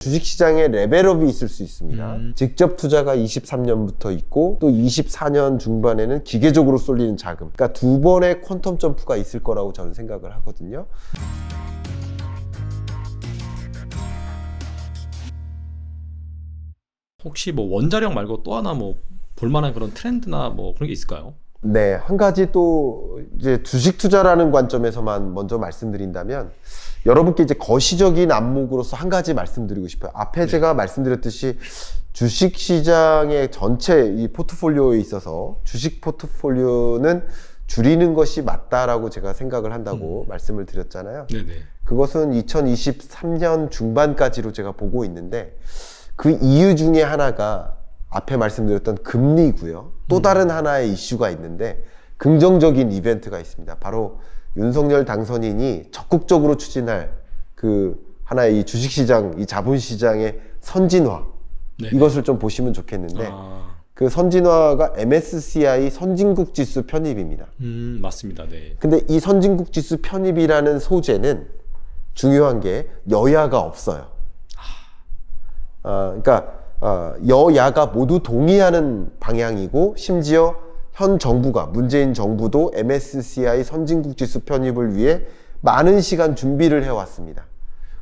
주식시장에 레벨업이 있을 수 있습니다. 직접 투자가 23년부터 있고 또 24년 중반에는 기계적으로 쏠리는 자금, 그러니까 두 번의 퀀텀 점프가 있을 거라고 저는 생각을 하거든요. 혹시 뭐 원자력 말고 또 하나 뭐 볼만한 그런 트렌드나 뭐 그런 게 있을까요? 네, 한 가지 또 이제 주식 투자라는 관점에서만 먼저 말씀드린다면 여러분께 이제 거시적인 안목으로서 한 가지 말씀드리고 싶어요. 앞에 제가 말씀드렸듯이 주식 시장의 전체 이 포트폴리오에 있어서 주식 포트폴리오는 줄이는 것이 맞다라고 제가 생각을 한다고 말씀을 드렸잖아요. 네네. 그것은 2023년 중반까지로 제가 보고 있는데 그 이유 중에 하나가 앞에 말씀드렸던 금리고요. 또 다른 하나의 이슈가 있는데 긍정적인 이벤트가 있습니다. 바로 윤석열 당선인이 적극적으로 추진할 그 하나의 이 주식시장, 이 자본시장의 선진화, 네네. 이것을 좀 보시면 좋겠는데 그 선진화가 MSCI 선진국 지수 편입입니다. 맞습니다. 네. 근데 이 선진국 지수 편입이라는 소재는 중요한 게 여야가 없어요. 그러니까 여야가 모두 동의하는 방향이고 심지어 현 정부가 문재인 정부도 MSCI 선진국 지수 편입을 위해 많은 시간 준비를 해왔습니다.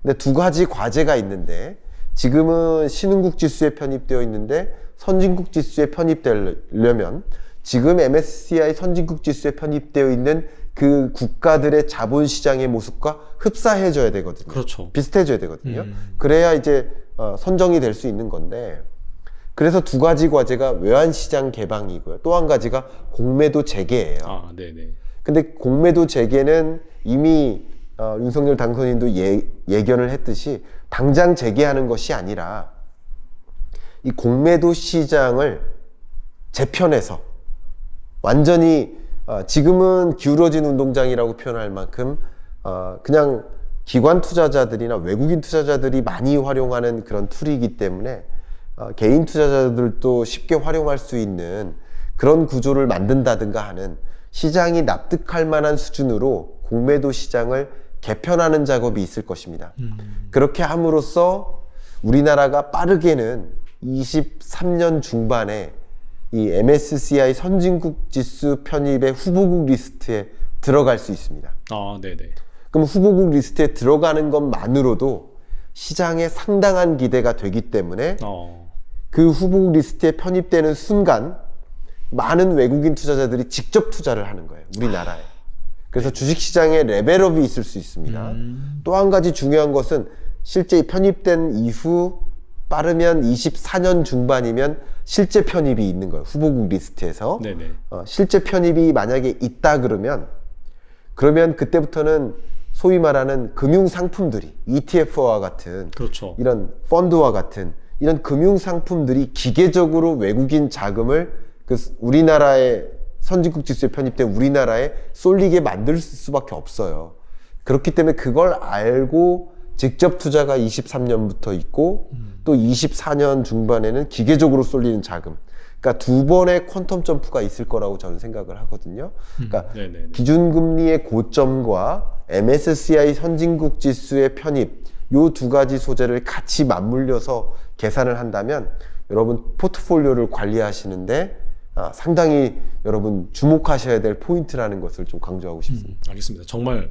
근데 두 가지 과제가 있는데 지금은 신흥국 지수에 편입되어 있는데 선진국 지수에 편입되려면 지금 MSCI 선진국 지수에 편입되어 있는 그 국가들의 자본시장의 모습과 흡사해져야 되거든요. 그렇죠. 비슷해져야 되거든요. 그래야 이제 선정이 될 수 있는 건데 그래서 두 가지 과제가 외환시장 개방이고요. 또 한 가지가 공매도 재개예요. 네네. 근데 공매도 재개는 이미 윤석열 당선인도 예견을 했듯이 당장 재개하는 것이 아니라 이 공매도 시장을 재편해서 완전히 지금은 기울어진 운동장이라고 표현할 만큼 그냥 기관 투자자들이나 외국인 투자자들이 많이 활용하는 그런 툴이기 때문에 개인 투자자들도 쉽게 활용할 수 있는 그런 구조를 만든다든가 하는 시장이 납득할 만한 수준으로 공매도 시장을 개편하는 작업이 있을 것입니다. 그렇게 함으로써 우리나라가 빠르게는 23년 중반에 이 MSCI 선진국 지수 편입의 후보국 리스트에 들어갈 수 있습니다. 네네. 그럼 후보국 리스트에 들어가는 것만으로도 시장에 상당한 기대가 되기 때문에 그 후보국 리스트에 편입되는 순간 많은 외국인 투자자들이 직접 투자를 하는 거예요, 우리나라에. 그래서 주식시장에 레벨업이 있을 수 있습니다. 또 한 가지 중요한 것은 실제 편입된 이후 빠르면 24년 중반이면 실제 편입이 있는 거예요, 후보국 리스트에서. 네네. 실제 편입이 만약에 있다 그러면 그때부터는 소위 말하는 금융상품들이 ETF와 같은 그렇죠. 이런 펀드와 같은 이런 금융상품들이 기계적으로 외국인 자금을 그 우리나라의 선진국 지수에 편입된 우리나라에 쏠리게 만들 수밖에 없어요. 그렇기 때문에 그걸 알고 직접 투자가 23년부터 있고 또 24년 중반에는 기계적으로 쏠리는 자금, 그러니까 두 번의 퀀텀 점프가 있을 거라고 저는 생각을 하거든요. 그러니까 기준금리의 고점과 MSCI 선진국 지수의 편입, 요 두 가지 소재를 같이 맞물려서 계산을 한다면 여러분 포트폴리오를 관리하시는데 상당히 여러분 주목하셔야 될 포인트라는 것을 좀 강조하고 싶습니다. 알겠습니다. 정말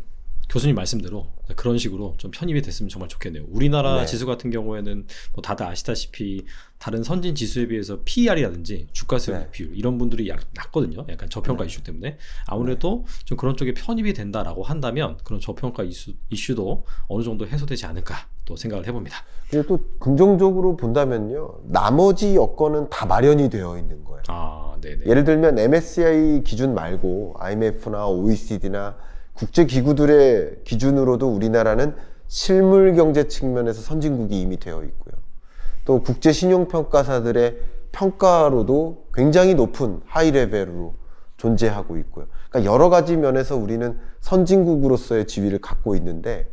교수님 말씀대로 그런 식으로 좀 편입이 됐으면 정말 좋겠네요. 우리나라 지수 같은 경우에는 뭐 다들 아시다시피 다른 선진 지수에 비해서 PER이라든지 주가수익 비율 이런 분들이 낮거든요. 약간 저평가 이슈 때문에 아무래도 좀 그런 쪽에 편입이 된다라고 한다면 그런 저평가 이슈도 어느 정도 해소되지 않을까 또 생각을 해봅니다. 그리고 또 긍정적으로 본다면요, 나머지 여건은 다 마련이 되어 있는 거예요. 네네. 예를 들면 MSCI 기준 말고 IMF나 OECD나 국제기구들의 기준으로도 우리나라는 실물 경제 측면에서 선진국이 이미 되어 있고요. 또 국제신용평가사들의 평가로도 굉장히 높은 하이 레벨로 존재하고 있고요. 그러니까 여러 가지 면에서 우리는 선진국으로서의 지위를 갖고 있는데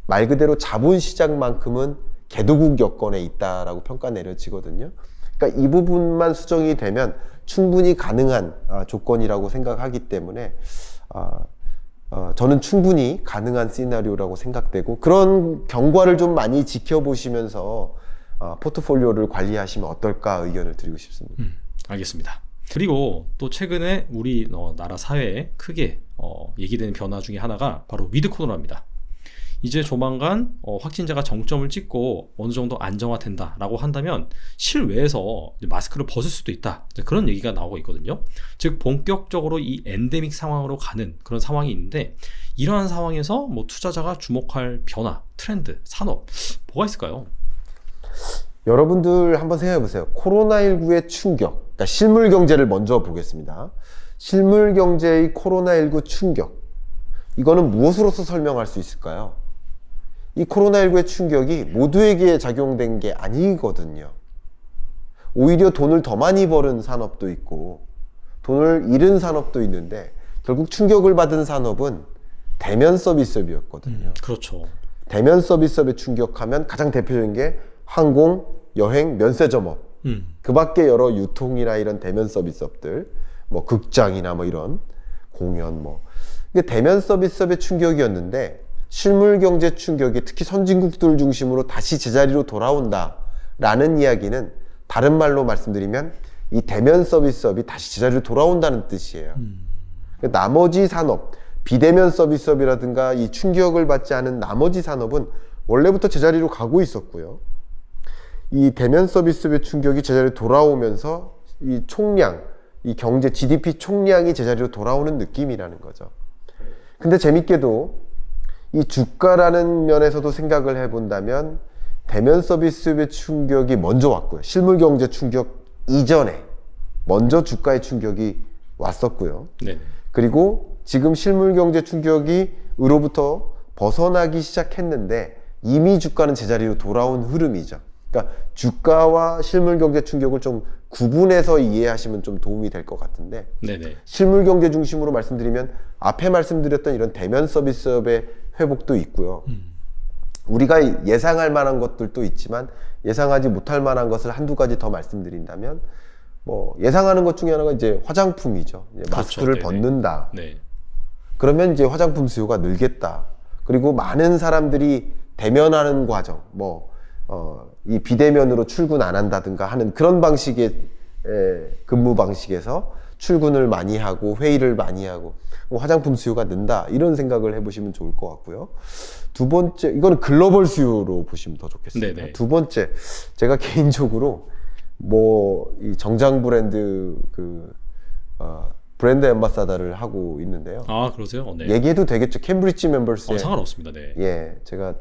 말 그대로 자본시장만큼은 개도국 여건에 있다라고 평가 내려지거든요. 그러니까 이 부분만 수정이 되면 충분히 가능한 조건이라고 생각하기 때문에 저는 충분히 가능한 시나리오라고 생각되고 그런 경과를 좀 많이 지켜보시면서 포트폴리오를 관리하시면 어떨까 의견을 드리고 싶습니다. 알겠습니다. 그리고 또 최근에 우리 나라 사회에 크게 얘기되는 변화 중에 하나가 바로 위드 코로나입니다. 이제 조만간 확진자가 정점을 찍고 어느 정도 안정화된다라고 한다면 실외에서 이제 마스크를 벗을 수도 있다. 이제 그런 얘기가 나오고 있거든요. 즉 본격적으로 이 엔데믹 상황으로 가는 그런 상황이 있는데 이러한 상황에서 뭐 투자자가 주목할 변화, 트렌드, 산업 뭐가 있을까요? 여러분들 한번 생각해 보세요. 코로나19의 충격, 그러니까 실물 경제를 먼저 보겠습니다. 실물 경제의 코로나19 충격, 이거는 무엇으로서 설명할 수 있을까요? 이 코로나19의 충격이 모두에게 작용된 게 아니거든요. 오히려 돈을 더 많이 버는 산업도 있고 돈을 잃은 산업도 있는데 결국 충격을 받은 산업은 대면 서비스업이었거든요. 그렇죠. 대면 서비스업에 충격하면 가장 대표적인 게 항공, 여행, 면세점업. 그 밖에 여러 유통이나 이런 대면 서비스업들, 뭐 극장이나 뭐 이런 공연 뭐. 이게 대면 서비스업의 충격이었는데 실물 경제 충격이 특히 선진국들 중심으로 다시 제자리로 돌아온다라는 이야기는 다른 말로 말씀드리면 이 대면 서비스업이 다시 제자리로 돌아온다는 뜻이에요. 나머지 산업, 비대면 서비스업이라든가 이 충격을 받지 않은 나머지 산업은 원래부터 제자리로 가고 있었고요. 이 대면 서비스업의 충격이 제자리로 돌아오면서 이 총량, 이 경제 GDP 총량이 제자리로 돌아오는 느낌이라는 거죠. 근데 재밌게도 이 주가라는 면에서도 생각을 해본다면 대면 서비스업의 충격이 먼저 왔고요. 실물 경제 충격 이전에 먼저 주가의 충격이 왔었고요. 네. 그리고 지금 실물 경제 충격이 으로부터 벗어나기 시작했는데 이미 주가는 제자리로 돌아온 흐름이죠. 그러니까 주가와 실물 경제 충격을 좀 구분해서 이해하시면 좀 도움이 될 것 같은데 네네. 실물 경제 중심으로 말씀드리면 앞에 말씀드렸던 이런 대면 서비스업의 회복도 있고요. 우리가 예상할 만한 것들도 있지만 예상하지 못할 만한 것을 한두 가지 더 말씀드린다면 뭐 예상하는 것 중에 하나가 이제 화장품이죠. 이제 그렇죠. 마스크를 네네. 벗는다. 네. 그러면 이제 화장품 수요가 늘겠다. 그리고 많은 사람들이 대면하는 과정, 이 비대면으로 출근 안 한다든가 하는 그런 방식의 근무 방식에서 출근을 많이 하고 회의를 많이 하고 화장품 수요가 는다. 이런 생각을 해보시면 좋을 것 같고요. 두 번째, 이거는 글로벌 수요로 보시면 더 좋겠습니다. 네네. 두 번째, 제가 개인적으로 이 정장 브랜드 브랜드 앰바사더를 하고 있는데요. 아, 그러세요? 네. 얘기해도 되겠죠. 캠브리지 멤버스에 상관없습니다. 네. 예, 제가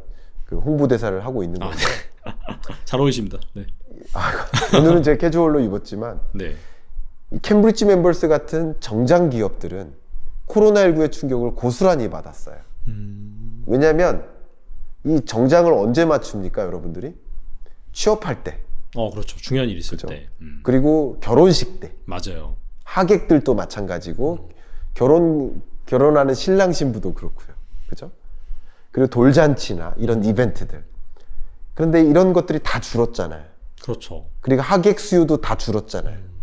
그 홍보대사를 하고 있는 건데 잘 어울리십니다. 네. 오늘은 제가 캐주얼로 입었지만 네. 이 캠브리지 멤버스 같은 정장 기업들은 코로나19의 충격을 고스란히 받았어요. 왜냐하면 이 정장을 언제 맞춥니까, 여러분들이? 취업할 때. 그렇죠. 중요한 일 있을 그죠? 때. 그리고 결혼식 때. 맞아요. 하객들도 마찬가지고 결혼하는 신랑 신부도 그렇고요. 그죠? 그리고 돌잔치나 이런 이벤트들. 그런데 이런 것들이 다 줄었잖아요. 그렇죠. 그리고 하객 수요도 다 줄었잖아요.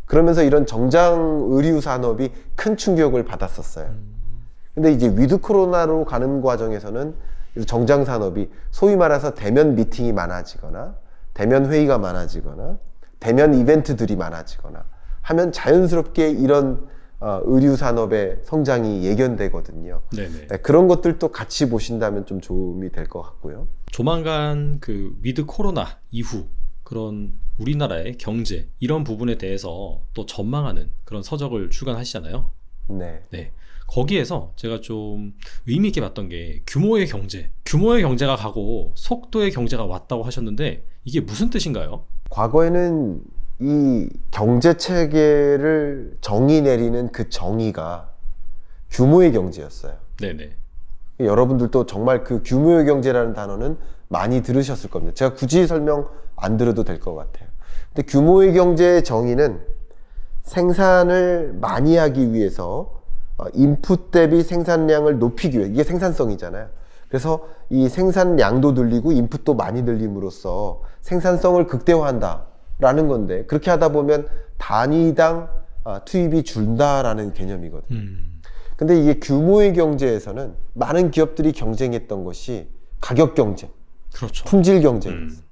그러면서 이런 정장 의류 산업이 큰 충격을 받았었어요. 근데 이제 위드 코로나로 가는 과정에서는 정장 산업이 소위 말해서 대면 미팅이 많아지거나 대면 회의가 많아지거나 대면 이벤트들이 많아지거나 하면 자연스럽게 이런 의류 산업의 성장이 예견되거든요. 네네. 네, 그런 것들도 같이 보신다면 좀 도움이 될 것 같고요. 조만간 그 위드 코로나 이후 그런 우리나라의 경제 이런 부분에 대해서 또 전망하는 그런 서적을 출간하시잖아요. 네. 네. 거기에서 제가 좀 의미 있게 봤던 게 규모의 경제가 가고 속도의 경제가 왔다고 하셨는데 이게 무슨 뜻인가요? 과거에는 이 경제 체계를 정의 내리는 그 정의가 규모의 경제였어요. 네네. 여러분들도 정말 그 규모의 경제라는 단어는 많이 들으셨을 겁니다. 제가 굳이 설명 안 드려도 될 것 같아요. 근데 규모의 경제의 정의는 생산을 많이 하기 위해서 인풋 대비 생산량을 높이기 위해, 이게 생산성이잖아요. 그래서 이 생산량도 늘리고 인풋도 많이 늘림으로써 생산성을 극대화한다라는 건데, 그렇게 하다 보면 단위당 투입이 준다라는 개념이거든요. 근데 이게 규모의 경제에서는 많은 기업들이 경쟁했던 것이 가격 경쟁, 그렇죠. 품질 경쟁이었어요.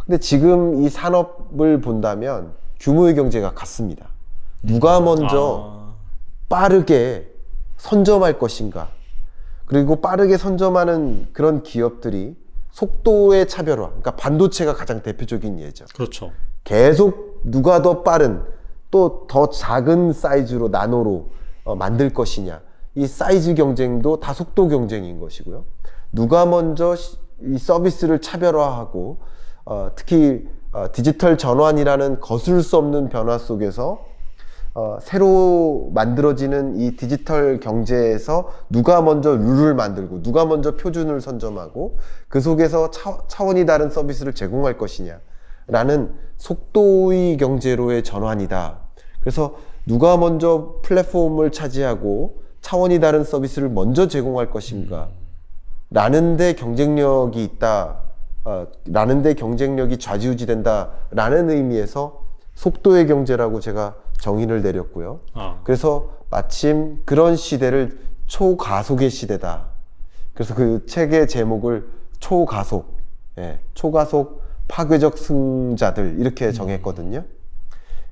근데 지금 이 산업을 본다면 규모의 경제가 같습니다. 누가 먼저 빠르게 선점할 것인가. 그리고 빠르게 선점하는 그런 기업들이 속도의 차별화, 그러니까 반도체가 가장 대표적인 예죠. 그렇죠. 계속 누가 더 빠른, 또 더 작은 사이즈로 나노로 만들 것이냐. 이 사이즈 경쟁도 다 속도 경쟁인 것이고요. 누가 먼저 이 서비스를 차별화하고 특히 디지털 전환이라는 거슬 수 없는 변화 속에서 새로 만들어지는 이 디지털 경제에서 누가 먼저 룰을 만들고 누가 먼저 표준을 선점하고 그 속에서 차원이 다른 서비스를 제공할 것이냐 라는 속도의 경제로의 전환이다. 그래서 누가 먼저 플랫폼을 차지하고 차원이 다른 서비스를 먼저 제공할 것인가 라는 데 경쟁력이 있다, 라는 데 경쟁력이 좌지우지된다 라는 의미에서 속도의 경제라고 제가 정의를 내렸고요. 그래서 마침 그런 시대를 초가속의 시대다. 그래서 그 책의 제목을 초가속, 초가속 파괴적 승자들 이렇게 정했거든요.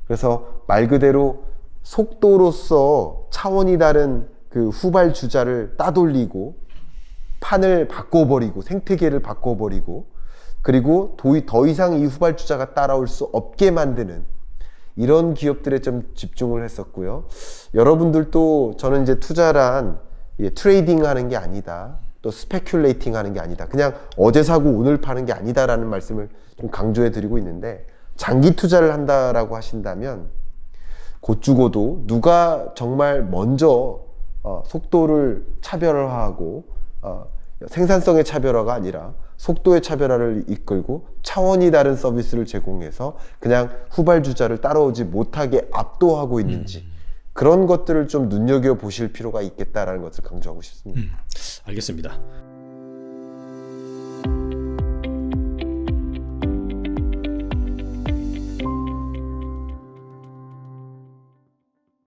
그래서 말 그대로 속도로서 차원이 다른 그 후발주자를 따돌리고 판을 바꿔버리고 생태계를 바꿔버리고 그리고 더 이상 이 후발주자가 따라올 수 없게 만드는 이런 기업들에 좀 집중을 했었고요. 여러분들도 저는 이제 투자란 트레이딩 하는 게 아니다. 또 스페큘레이팅 하는 게 아니다. 그냥 어제 사고 오늘 파는 게 아니다라는 말씀을 좀 강조해 드리고 있는데 장기 투자를 한다라고 하신다면 곧 죽어도 누가 정말 먼저 속도를 차별화하고 생산성의 차별화가 아니라 속도의 차별화를 이끌고 차원이 다른 서비스를 제공해서 그냥 후발주자를 따라오지 못하게 압도하고 있는지 그런 것들을 좀 눈여겨보실 필요가 있겠다라는 것을 강조하고 싶습니다. 알겠습니다.